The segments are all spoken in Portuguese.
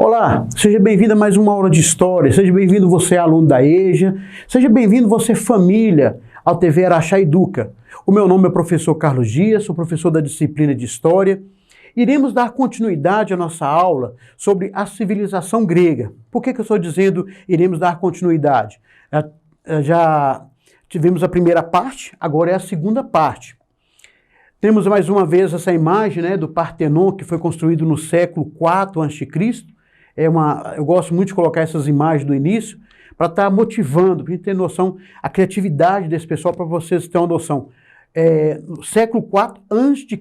Olá, seja bem-vindo a mais uma aula de História, seja bem-vindo você aluno da EJA, seja bem-vindo você família ao TV Araxá Educa. O meu nome é professor Carlos Dias, sou professor da disciplina de História. Iremos dar continuidade à nossa aula sobre a civilização grega. Por que eu estou dizendo iremos dar continuidade? Já tivemos a primeira parte, agora é a segunda parte. Temos mais uma vez essa imagem, né, do Partenon, que foi construído no século IV a.C. Eu gosto muito de colocar essas imagens do início para estar motivando, para a gente ter noção, a criatividade desse pessoal, para vocês terem uma noção. No século IV a.C.,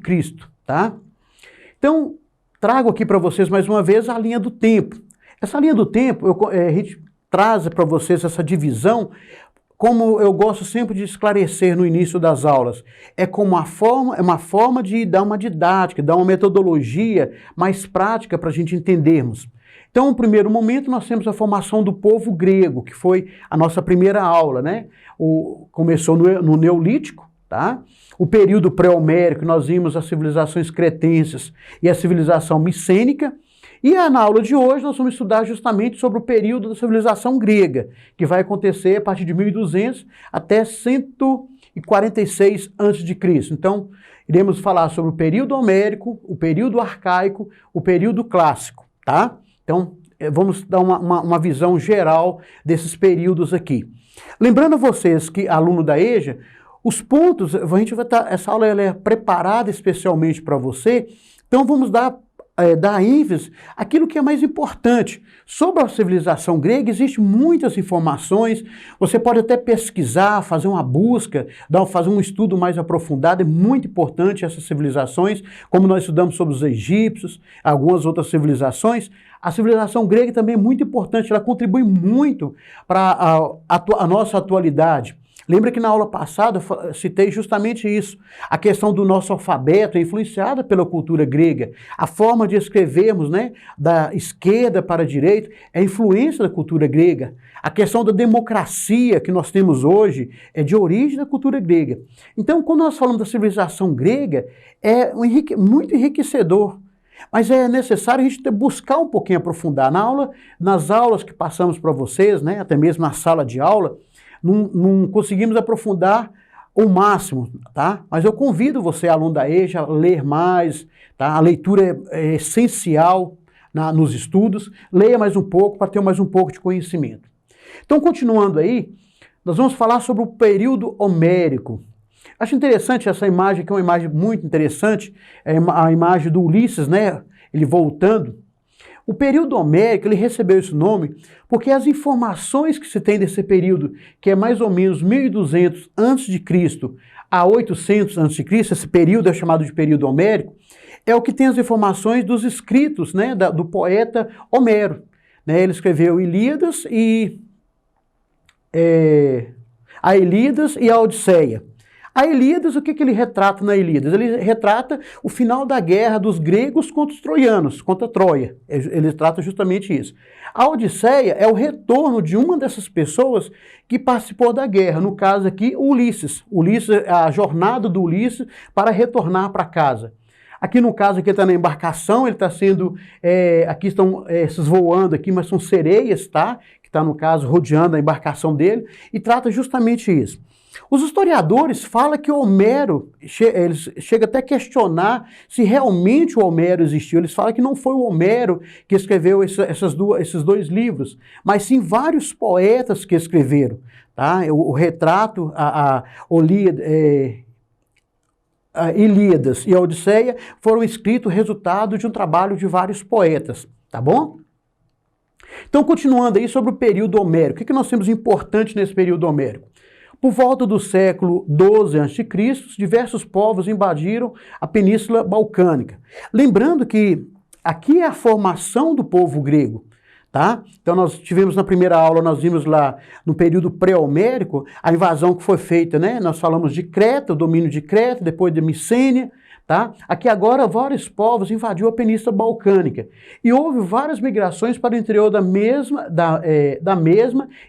tá? Então, trago aqui para vocês mais uma vez a linha do tempo. Essa linha do tempo, a gente traz para vocês essa divisão, como eu gosto sempre de esclarecer no início das aulas. É uma forma de dar uma didática, dar uma metodologia mais prática para a gente entendermos. Então, no primeiro momento, nós temos a formação do povo grego, que foi a nossa primeira aula, né? Começou no Neolítico, tá? O período pré-homérico, nós vimos as civilizações cretenses e a civilização micênica. E na aula de hoje nós vamos estudar justamente sobre o período da civilização grega, que vai acontecer a partir de 1200 até 146 a.C. Então, iremos falar sobre o período homérico, o período arcaico, o período clássico, tá? Então, vamos dar uma visão geral desses períodos aqui. Lembrando a vocês que, aluno da EJA, os pontos, essa aula ela é preparada especialmente para você, então vamos dar ênfase àquilo que é mais importante. Sobre a civilização grega, existem muitas informações, você pode até pesquisar, fazer uma busca, fazer um estudo mais aprofundado, é muito importante essas civilizações, como nós estudamos sobre os egípcios, algumas outras civilizações. A civilização grega também é muito importante, ela contribui muito para a nossa atualidade. Lembra que na aula passada eu citei justamente isso. A questão do nosso alfabeto é influenciada pela cultura grega. A forma de escrevermos, né, da esquerda para a direita é influência da cultura grega. A questão da democracia que nós temos hoje é de origem da cultura grega. Então, quando nós falamos da civilização grega, é muito enriquecedor. Mas é necessário a gente buscar um pouquinho aprofundar. Nas aulas que passamos para vocês, né, até mesmo na sala de aula, não conseguimos aprofundar o máximo, tá? Mas eu convido você, aluno da EJA, a ler mais, tá? A leitura é essencial nos estudos. Leia mais um pouco para ter mais um pouco de conhecimento. Então, continuando aí, nós vamos falar sobre o período homérico. Acho interessante essa imagem, que é uma imagem muito interessante, é a imagem do Ulisses, né? Ele voltando. O período homérico, ele recebeu esse nome porque as informações que se tem desse período, que é mais ou menos 1200 a.C. a 800 a.C., esse período é chamado de período homérico, é o que tem as informações dos escritos, né, do poeta Homero. Né? Ele escreveu a Ilíadas e a Odisseia. A Ilíadas, o que ele retrata na Ilíadas? Ele retrata o final da guerra dos gregos contra os troianos, contra Troia. Ele trata justamente isso. A Odisseia é o retorno de uma dessas pessoas que participou da guerra. No caso aqui, o Ulisses. A jornada do Ulisses para retornar para casa. Aqui no caso, aqui está na embarcação, ele está sendo... aqui estão esses voando aqui, mas são sereias, tá? Que está, no caso, rodeando a embarcação dele. E trata justamente isso. Os historiadores falam que o Homero, eles chegam até a questionar se realmente o Homero existiu. Eles falam que não foi o Homero que escreveu esses dois livros, mas sim vários poetas que escreveram. Tá? O retrato, a Ilíadas e a Odisseia foram escritos resultado de um trabalho de vários poetas. Tá bom? Então, continuando aí sobre o período homérico. O que nós temos de importante nesse período homérico? Por volta do século XII a.C., diversos povos invadiram a Península Balcânica. Lembrando que aqui é a formação do povo grego, tá? Então nós tivemos na primeira aula, nós vimos lá no período pré-homérico, a invasão que foi feita, né? Nós falamos de Creta, o domínio de Creta, depois de Micênia, tá? Aqui agora vários povos invadiram a Península Balcânica e houve várias migrações para o interior da mesma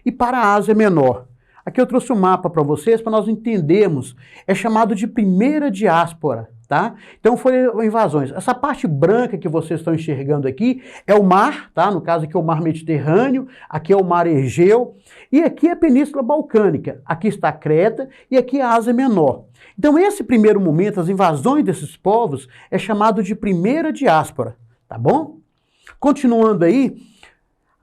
e para a Ásia Menor. Aqui eu trouxe um mapa para vocês, para nós entendermos. É chamado de primeira diáspora, tá? Então foram invasões. Essa parte branca que vocês estão enxergando aqui é o mar, tá? No caso aqui é o mar Mediterrâneo, aqui é o mar Egeu, e aqui é a Península Balcânica. Aqui está a Creta e aqui é a Ásia Menor. Então esse primeiro momento, as invasões desses povos, é chamado de primeira diáspora, tá bom? Continuando aí,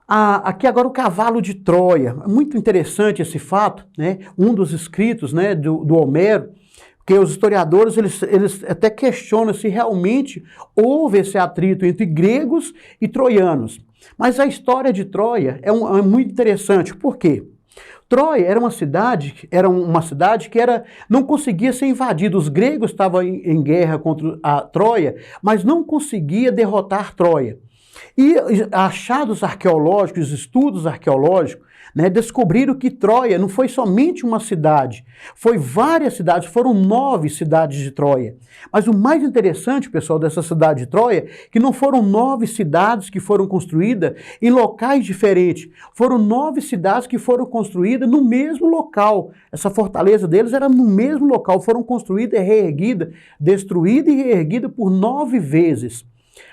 aqui agora o cavalo de Troia. Muito interessante esse fato, né? Um dos escritos, né, do Homero, porque os historiadores eles até questionam se realmente houve esse atrito entre gregos e troianos. Mas a história de Troia é muito interessante. Por quê? Troia era uma cidade que não conseguia ser invadida. Os gregos estavam em guerra contra a Troia, mas não conseguia derrotar Troia. E achados arqueológicos, estudos arqueológicos, né, descobriram que Troia não foi somente uma cidade, foi várias cidades, foram 9 cidades de Troia. Mas o mais interessante, pessoal, dessa cidade de Troia, que não foram 9 cidades que foram construídas em locais diferentes, foram 9 cidades que foram construídas no mesmo local. Essa fortaleza deles era no mesmo local, foram construídas e reerguidas, destruídas e reerguidas por 9 vezes.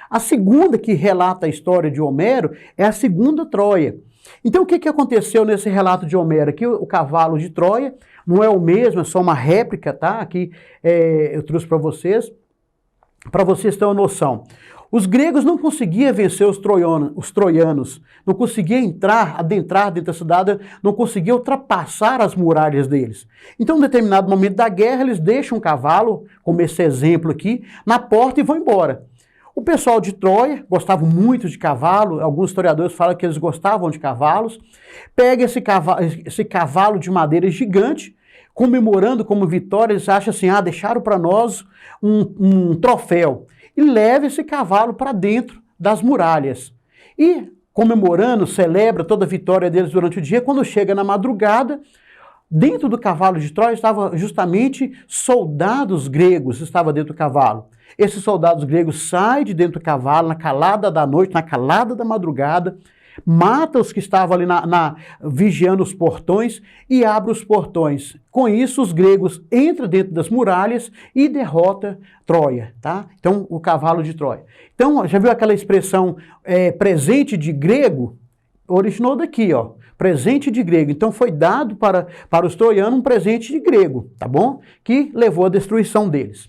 A segunda que relata a história de Homero é a segunda Troia. Então o que aconteceu nesse relato de Homero? Aqui o cavalo de Troia não é o mesmo, é só uma réplica, tá? Aqui eu trouxe para vocês terem uma noção. Os gregos não conseguiam vencer os troianos, não conseguiam adentrar dentro da cidade, não conseguiam ultrapassar as muralhas deles. Então, em determinado momento da guerra, eles deixam um cavalo, como esse exemplo aqui, na porta e vão embora. O pessoal de Troia gostava muito de cavalo, alguns historiadores falam que eles gostavam de cavalos, pega esse cavalo de madeira gigante, comemorando como vitória, eles acham assim, deixaram para nós um troféu, e leva esse cavalo para dentro das muralhas. E comemorando, celebra toda a vitória deles durante o dia, quando chega na madrugada, dentro do cavalo de Troia estavam justamente soldados gregos, estavam dentro do cavalo. Esses soldados gregos saem de dentro do cavalo, na calada da noite, na calada da madrugada, mata os que estavam ali vigiando os portões e abre os portões. Com isso, os gregos entram dentro das muralhas e derrotam Troia, tá? Então, o cavalo de Troia. Então, já viu aquela expressão presente de grego? Originou daqui, ó. Presente de grego. Então foi dado para os troianos um presente de grego, tá bom? Que levou à destruição deles.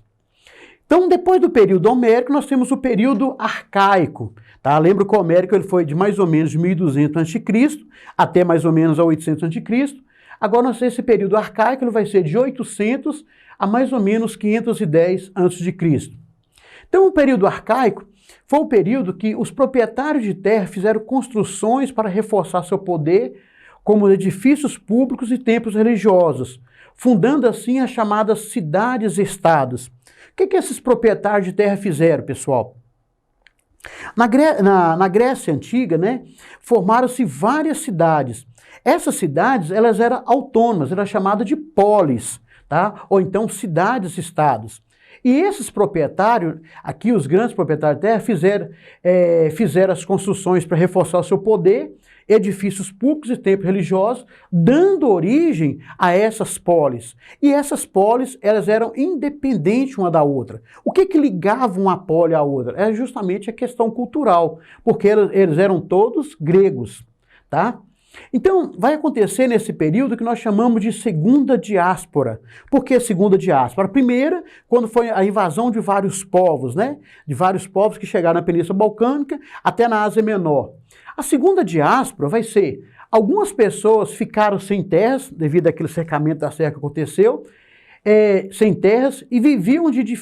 Então, depois do período homérico, nós temos o período arcaico, tá? Lembra que o homérico ele foi de mais ou menos de 1200 a.C. até mais ou menos a 800 a.C. Agora, nós temos esse período arcaico, ele vai ser de 800 a mais ou menos 510 a.C. Então, o período arcaico foi o período que os proprietários de terra fizeram construções para reforçar seu poder, como edifícios públicos e templos religiosos, fundando assim as chamadas cidades-estados. O que esses proprietários de terra fizeram, pessoal? Na Grécia Antiga, né, formaram-se várias cidades. Essas cidades, elas eram autônomas, eram chamadas de polis, tá? Ou então cidades-estados. E esses proprietários, aqui os grandes proprietários de terra, fizeram as construções para reforçar o seu poder, edifícios públicos e templos religiosos, dando origem a essas polis. E essas polis, elas eram independentes uma da outra. O que ligava uma poli à outra? Era justamente a questão cultural, porque eles eram todos gregos, tá? Então, vai acontecer nesse período que nós chamamos de segunda diáspora. Por que segunda diáspora? A primeira, quando foi a invasão de vários povos, né? De vários povos que chegaram na Península Balcânica até na Ásia Menor. A segunda diáspora vai ser, algumas pessoas ficaram sem terras, devido àquele cercamento da serra que aconteceu, sem terras, e viviam de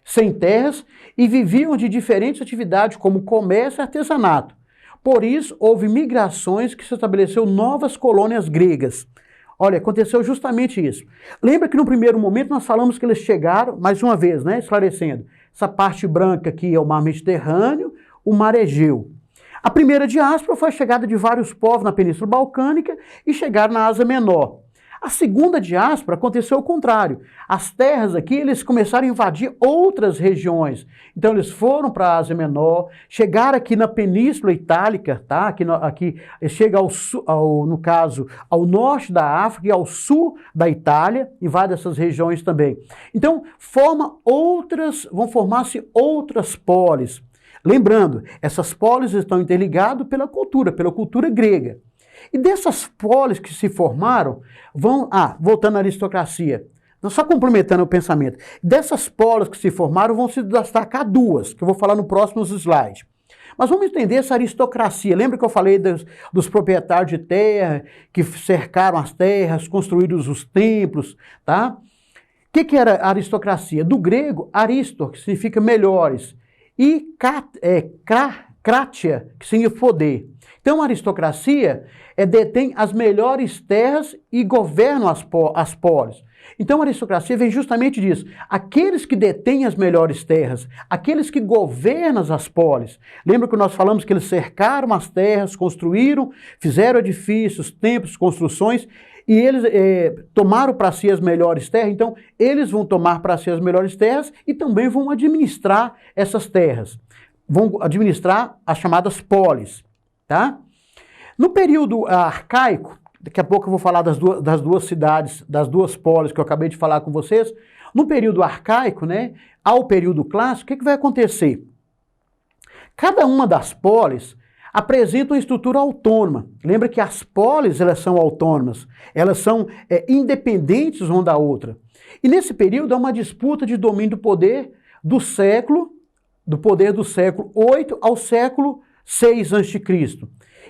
sem terras, e viviam de diferentes atividades, como comércio e artesanato. Por isso, houve migrações que se estabeleceu novas colônias gregas. Olha, aconteceu justamente isso. Lembra que no primeiro momento nós falamos que eles chegaram, mais uma vez, né, esclarecendo, essa parte branca aqui é o mar Mediterrâneo, o mar Egeu. A primeira diáspora foi a chegada de vários povos na Península Balcânica e chegaram na Ásia Menor. A segunda diáspora aconteceu o contrário. As terras aqui, eles começaram a invadir outras regiões. Então eles foram para a Ásia Menor, chegaram aqui na Península Itálica, tá? Aqui chega ao sul, no caso, ao norte da África e ao sul da Itália, invade essas regiões também. Então vão formar-se outras polis. Lembrando, essas polis estão interligadas pela cultura grega. E dessas polis que se formaram, voltando à aristocracia, só complementando o pensamento, dessas polis que se formaram vão se destacar duas, que eu vou falar no próximo slide. Mas vamos entender essa aristocracia. Lembra que eu falei dos proprietários de terra, que cercaram as terras, construíram os templos, tá? O que era a aristocracia? Do grego, aristo, que significa melhores, e kratia, que significa poder. Então, a aristocracia detém as melhores terras e governam as polis. Então, a aristocracia vem justamente disso. Aqueles que detêm as melhores terras, aqueles que governam as polis. Lembra que nós falamos que eles cercaram as terras, construíram, fizeram edifícios, templos, construções, e eles tomaram para si as melhores terras. Então, eles vão tomar para si as melhores terras e também vão administrar essas terras. Vão administrar as chamadas polis. Tá? No período arcaico, daqui a pouco eu vou falar das duas cidades, das duas polis que eu acabei de falar com vocês. No período arcaico, né, ao período clássico, o que vai acontecer? Cada uma das polis apresenta uma estrutura autônoma. Lembra que as polis, elas são autônomas, elas são independentes uma da outra. E nesse período há uma disputa de domínio do poder do século 8 ao século 6 a.C.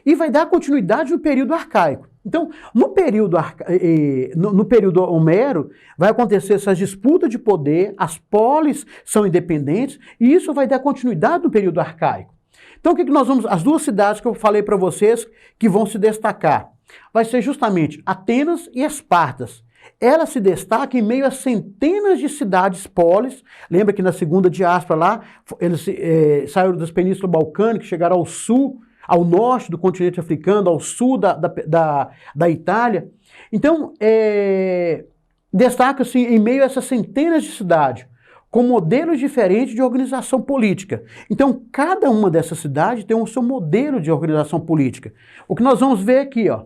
E vai dar continuidade no período arcaico. Então, no período homero, vai acontecer essa disputa de poder, as polis são independentes, e isso vai dar continuidade no período arcaico. Então, o que nós vamos... As duas cidades que eu falei para vocês que vão se destacar, vai ser justamente Atenas e Espartas. Ela se destaca em meio a centenas de cidades polis. Lembra que na segunda diáspora lá, eles saíram das penínsulas balcânicas, chegaram ao sul, ao norte do continente africano, ao sul da Itália. Então, destaca-se em meio a essas centenas de cidades, com modelos diferentes de organização política. Então, cada uma dessas cidades tem o seu modelo de organização política. O que nós vamos ver aqui, ó.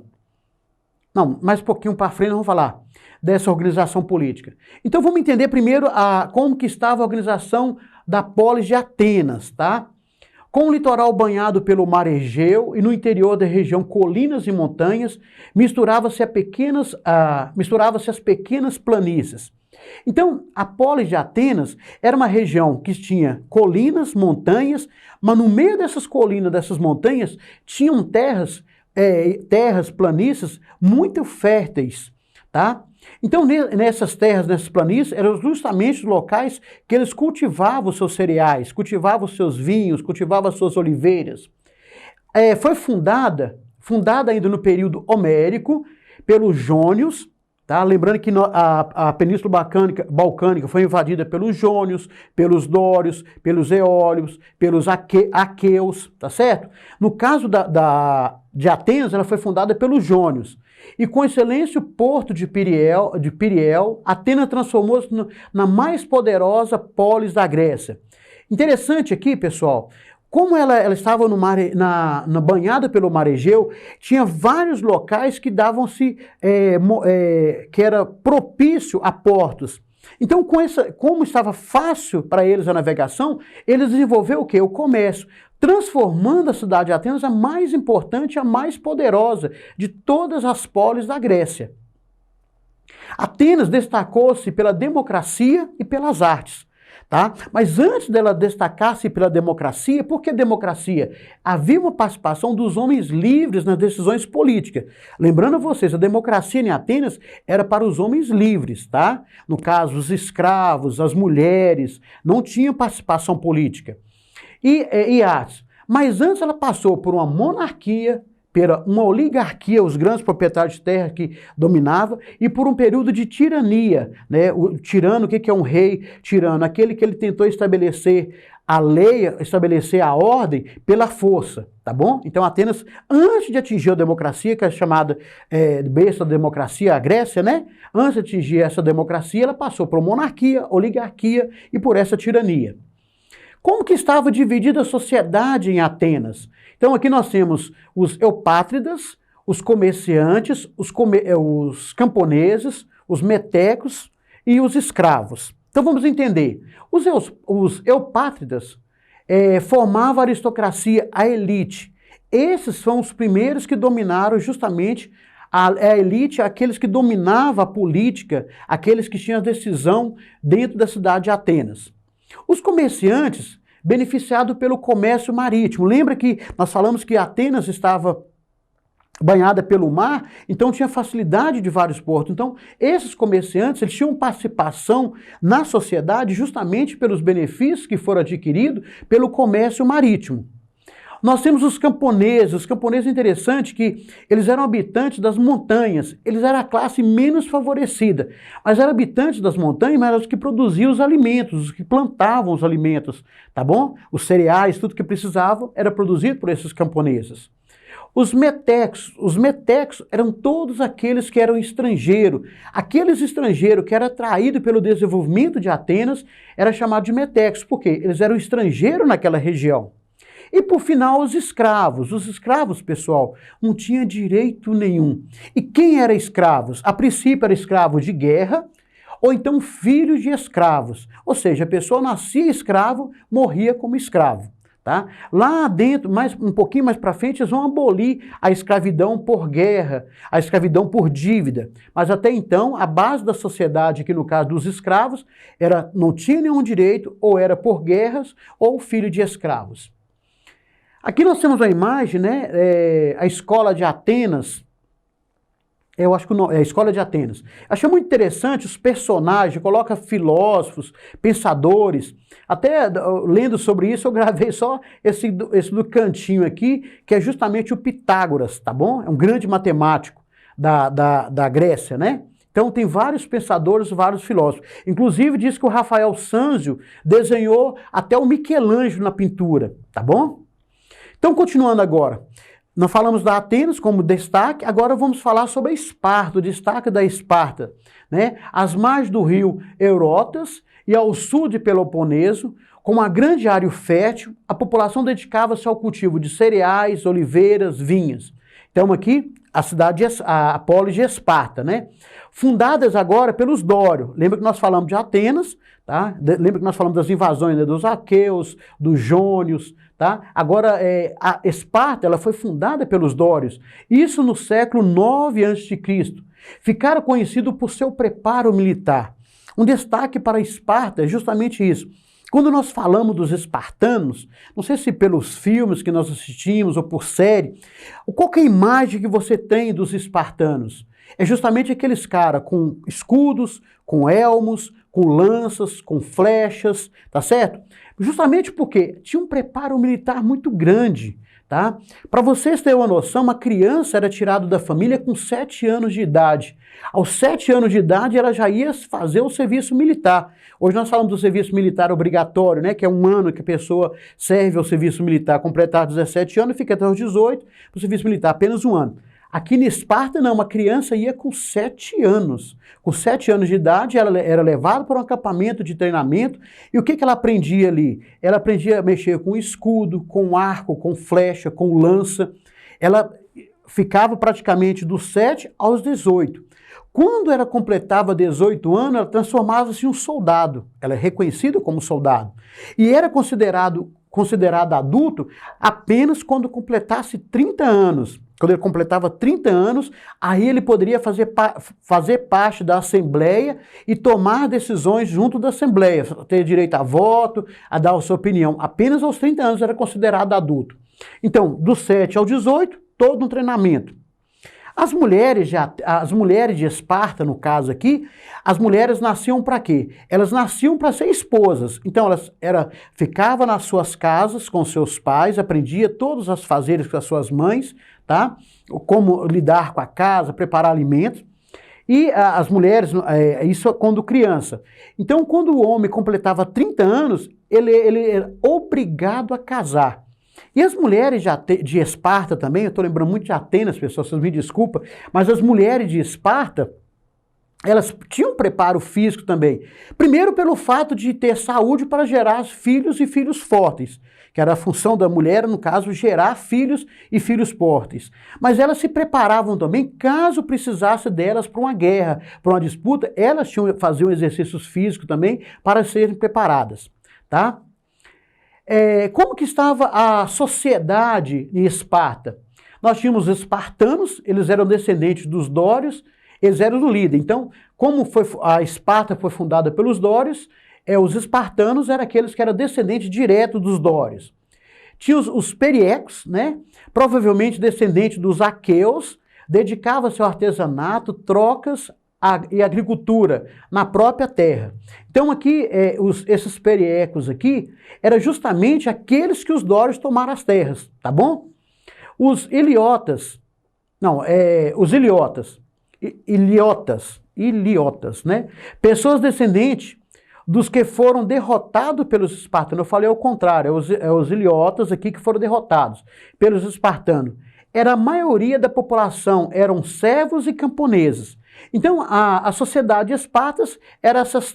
Não, mais um pouquinho para frente nós vamos falar dessa organização política. Então, vamos entender primeiro como que estava a organização da polis de Atenas, tá? Com o litoral banhado pelo mar Egeu e no interior da região colinas e montanhas, misturava-se as pequenas planícies. Então, a polis de Atenas era uma região que tinha colinas, montanhas, mas no meio dessas colinas, dessas montanhas, tinham terras, planícies muito férteis, tá? Então, nessas terras, nessas planícies, eram justamente os locais que eles cultivavam os seus cereais, cultivavam os seus vinhos, cultivavam as suas oliveiras. Foi fundada ainda no período homérico, pelos jônios, tá? Lembrando que a Península Balcânica foi invadida pelos jônios, pelos dórios, pelos eólios, pelos aqueus, tá certo? No caso de Atenas, ela foi fundada pelos jônios. E com o excelente porto de Piriel, Atenas transformou-se na mais poderosa polis da Grécia. Interessante aqui, pessoal, como ela estava banhada pelo mar Egeu, tinha vários locais que que era propício a portos. Então, como estava fácil para eles a navegação, eles desenvolveram o quê? O comércio, transformando a cidade de Atenas a mais importante, a mais poderosa de todas as polis da Grécia. Atenas destacou-se pela democracia e pelas artes. Tá? Mas antes dela destacar-se pela democracia, por que democracia? Havia uma participação dos homens livres nas decisões políticas. Lembrando a vocês, a democracia em Atenas era para os homens livres, tá? No caso, os escravos, as mulheres, não tinham participação política. E artes. Mas antes ela passou por uma monarquia, pela uma oligarquia, os grandes proprietários de terra que dominavam, e por um período de tirania, né? O tirano, o que é um rei tirano? Aquele que ele tentou estabelecer a lei, estabelecer a ordem pela força, tá bom? Então Atenas, antes de atingir a democracia, que é chamada berço da democracia, a Grécia, né? Antes de atingir essa democracia, ela passou por monarquia, oligarquia e por essa tirania. Como que estava dividida a sociedade em Atenas? Então aqui nós temos os eupátridas, os comerciantes, os camponeses, os metecos e os escravos. Então vamos entender. Os eupátridas formavam a aristocracia, a elite. Esses são os primeiros que dominaram justamente a elite, aqueles que dominavam a política, aqueles que tinham a decisão dentro da cidade de Atenas. Os comerciantes, beneficiados pelo comércio marítimo. Lembra que nós falamos que Atenas estava banhada pelo mar, então tinha facilidade de vários portos. Então, esses comerciantes, eles tinham participação na sociedade justamente pelos benefícios que foram adquiridos pelo comércio marítimo. Nós temos os camponeses é interessante que eles eram habitantes das montanhas, eles eram a classe menos favorecida, mas eram habitantes das montanhas, mas eram os que produziam os alimentos, os que plantavam os alimentos, tá bom? Os cereais, tudo que precisavam era produzido por esses camponeses. Os metecos eram todos aqueles que eram estrangeiros. Aqueles estrangeiros que eram atraídos pelo desenvolvimento de Atenas eram chamados de metecos, porque eles eram estrangeiros naquela região. E por final, os escravos. Os escravos, pessoal, não tinham direito nenhum. E quem era escravos? A princípio era escravo de guerra, ou então filho de escravos. Ou seja, a pessoa nascia escravo, morria como escravo. Tá? Lá dentro, um pouquinho mais para frente, eles vão abolir a escravidão por guerra, a escravidão por dívida. Mas até então, a base da sociedade, aqui no caso dos escravos, não tinha nenhum direito, ou era por guerras, ou filho de escravos. Aqui nós temos a imagem, né? A escola de Atenas. Eu acho que é a escola de Atenas. Achei muito interessante os personagens, coloca filósofos, pensadores. Até lendo sobre isso, eu gravei só esse do cantinho aqui, que é justamente o Pitágoras, tá bom? É um grande matemático da Grécia, né? Então tem vários pensadores, vários filósofos. Inclusive diz que o Rafael Sanzio desenhou até o Michelangelo na pintura, tá bom? Então, continuando agora, nós falamos da Atenas como destaque, agora vamos falar sobre a Esparta, o destaque da Esparta, né? Às margens do rio Eurotas e ao sul de Peloponeso, com uma grande área fértil, a população dedicava-se ao cultivo de cereais, oliveiras, vinhas. Então aqui, a polis de Esparta, né? Fundadas agora pelos Dórios. Lembra que nós falamos de Atenas, tá? Lembra que nós falamos das invasões, né, dos aqueus, dos jônios, tá? Agora, a Esparta ela foi fundada pelos Dórios. Isso no século 9 a.C. Ficaram conhecidos por seu preparo militar. Um destaque para a Esparta é justamente isso. Quando nós falamos dos espartanos, não sei se pelos filmes que nós assistimos ou por série, qual que é a imagem que você tem dos espartanos? É justamente aqueles caras com escudos, com elmos, com lanças, com flechas, tá certo? Justamente porque tinha um preparo militar muito grande, tá? Para vocês terem uma noção, uma criança era tirada da família com 7 anos de idade. Aos 7 anos de idade, ela já ia fazer o serviço militar. Hoje nós falamos do serviço militar obrigatório, né? Que é 1 ano que a pessoa serve ao serviço militar. Completar 17 anos, fica até os 18, para o serviço militar, apenas 1 ano. Aqui em Esparta, não, uma criança ia com 7 anos. Com 7 anos de idade, ela era levada para um acampamento de treinamento. E o que ela aprendia ali? Ela aprendia a mexer com escudo, com arco, com flecha, com lança. Ela ficava praticamente dos 7 aos 18. Quando ela completava 18 anos, ela transformava-se em um soldado. Ela é reconhecida como soldado. E era considerado adulto apenas quando completasse 30 anos. Quando ele completava 30 anos, aí ele poderia fazer parte da Assembleia e tomar decisões junto da Assembleia, ter direito a voto, a dar a sua opinião. Apenas aos 30 anos era considerado adulto. Então, dos 7 aos 18, todo um treinamento. As mulheres de Esparta, no caso aqui, as mulheres nasciam para quê? Elas nasciam para ser esposas. Então, elas ficavam nas suas casas com seus pais, aprendia todos os fazeres com as suas mães, tá? Como lidar com a casa, preparar alimentos. E as mulheres, isso é quando criança. Então, quando o homem completava 30 anos, ele era obrigado a casar. E as mulheres de Esparta também, eu estou lembrando muito de Atenas, pessoal, vocês me desculpem, mas as mulheres de Esparta, elas tinham preparo físico também. Primeiro pelo fato de ter saúde para gerar filhos e filhos fortes, que era a função da mulher, no caso, gerar filhos e filhos fortes. Mas elas se preparavam também, caso precisasse delas para uma guerra, para uma disputa, elas faziam exercícios físicos também para serem preparadas, tá? Como que estava a sociedade em Esparta? Nós tínhamos os espartanos, eles eram descendentes dos dórios, eles eram do líder. Então, como a Esparta foi fundada pelos dórios, os espartanos eram aqueles que eram descendentes direto dos dórios. Tinha os periecos, né? Provavelmente descendentes dos aqueus, dedicava-se ao artesanato, trocas e agricultura na própria terra. Então aqui, esses periecos aqui, eram justamente aqueles que os dórios tomaram as terras, tá bom? Os iliotas, iliotas, né? Pessoas descendentes dos que foram derrotados pelos espartanos. Eu falei ao contrário, os iliotas aqui que foram derrotados pelos espartanos. A maioria da população eram servos e camponeses. Então, a sociedade de Espartas era essas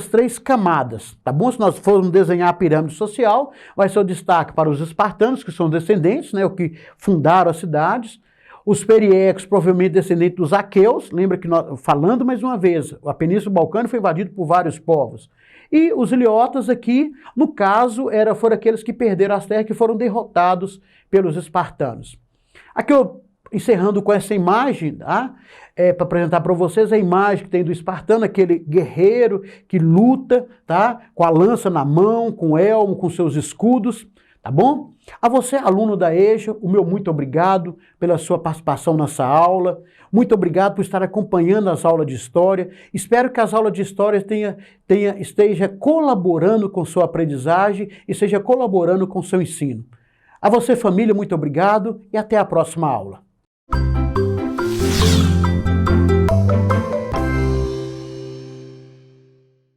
três camadas, tá bom? Se nós formos desenhar a pirâmide social, vai ser o destaque para os espartanos, que são descendentes, né, o que fundaram as cidades. Os periecos, provavelmente descendentes dos aqueus, lembra que falando mais uma vez, a Península Balcânica foi invadida por vários povos. E os iliotas aqui, no caso, foram aqueles que perderam as terras, que foram derrotados pelos espartanos. Aqui eu, encerrando com essa imagem, tá? Para apresentar para vocês a imagem que tem do espartano, aquele guerreiro que luta, tá? Com a lança na mão, com o elmo, com seus escudos, tá bom? A você, aluno da EJA, o meu muito obrigado pela sua participação nessa aula. Muito obrigado por estar acompanhando as aulas de História. Espero que as aulas de História esteja colaborando com sua aprendizagem e esteja colaborando com seu ensino. A você, família, muito obrigado e até a próxima aula.